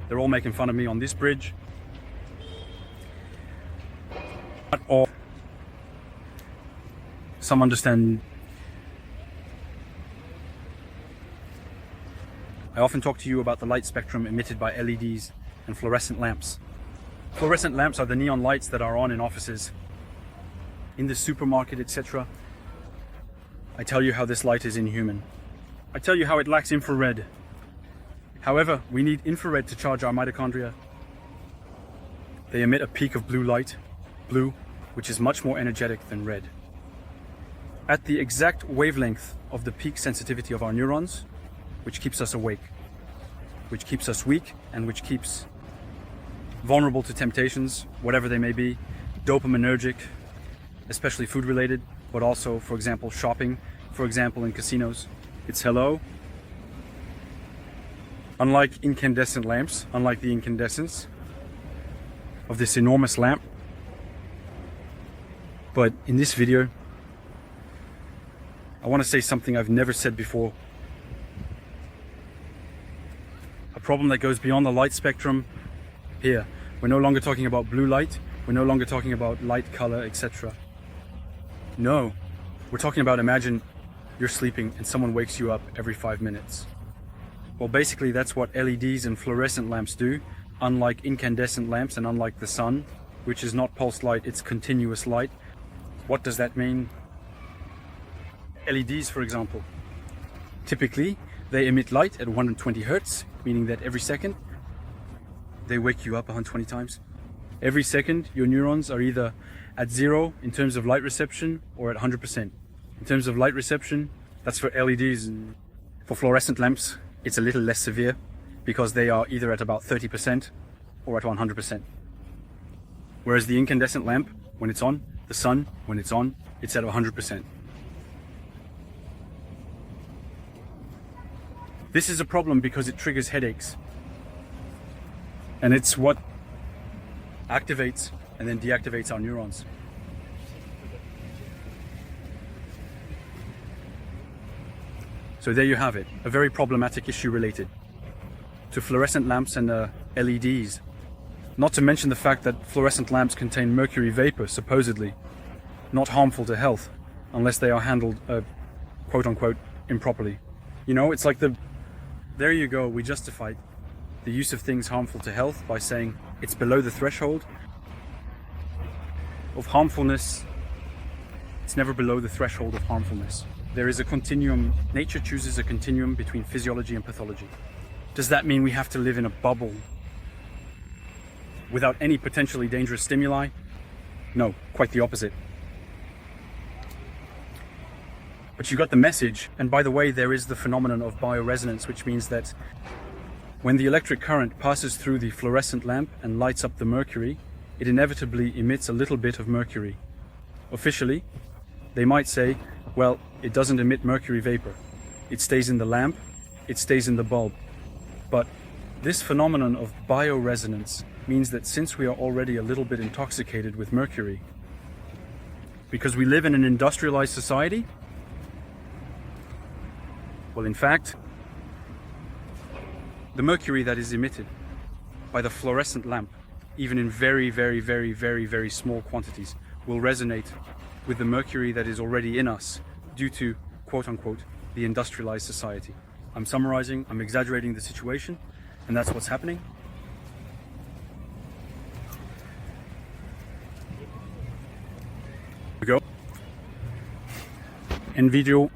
They're all making fun of me on this bridge. Or some understand. I often talk to you about the light spectrum emitted by LEDs and fluorescent lamps. Fluorescent lamps are the neon lights that are on in offices, in the supermarket, etc. I tell you how this light is inhuman. I tell you how it lacks infrared. However, we need infrared to charge our mitochondria. They emit a peak of blue light, blue, which is much more energetic than red. At the exact wavelength of the peak sensitivity of our neurons, which keeps us awake, which keeps us weak, and which keeps vulnerable to temptations, whatever they may be, dopaminergic, especially food related, but also, for example, shopping, for example, in casinos. It's hello. Unlike incandescent lamps, unlike the incandescence of this enormous lamp, but in this video, I want to say something I've never said before. A problem that goes beyond the light spectrum. Here, we're no longer talking about blue light, we're no longer talking about light, color, etc. No, we're talking about, imagine you're sleeping and someone wakes you up every 5 minutes. Well, basically that's what LEDs and fluorescent lamps do, unlike incandescent lamps and unlike the sun, which is not pulsed light, it's continuous light. What does that mean? LEDs, for example, typically they emit light at 120 Hertz, meaning that every second they wake you up 120 times. Every second your neurons are either at 0 in terms of light reception or at 100%. In terms of light reception, that's for LEDs. And for fluorescent lamps, it's a little less severe because they are either at about 30% or at 100%. Whereas the incandescent lamp, when it's on, the sun, when it's on, it's at 100%. This is a problem because it triggers headaches. And it's what activates and then deactivates our neurons. So there you have it, a very problematic issue related to fluorescent lamps and LEDs. Not to mention the fact that fluorescent lamps contain mercury vapor, supposedly not harmful to health, unless they are handled, quote unquote, improperly. You know, it's like there you go, we justified the use of things harmful to health by saying it's below the threshold of harmfulness. It's never below the threshold of harmfulness. There is a continuum. Nature chooses a continuum between physiology and pathology. Does that mean we have to live in a bubble without any potentially dangerous stimuli? No, quite the opposite. But you got the message. And by the way, there is the phenomenon of bioresonance, which means that when the electric current passes through the fluorescent lamp and lights up the mercury, it inevitably emits a little bit of mercury. Officially, they might say, well, it doesn't emit mercury vapor. It stays in the lamp, it stays in the bulb. But this phenomenon of bioresonance means that since we are already a little bit intoxicated with mercury, because we live in an industrialized society, well, in fact, the mercury that is emitted by the fluorescent lamp, even in very, very, very, very, very small quantities, will resonate with the mercury that is already in us due to, quote unquote, the industrialized society. I'm summarizing, I'm exaggerating the situation, and that's what's happening. Here we go. End video.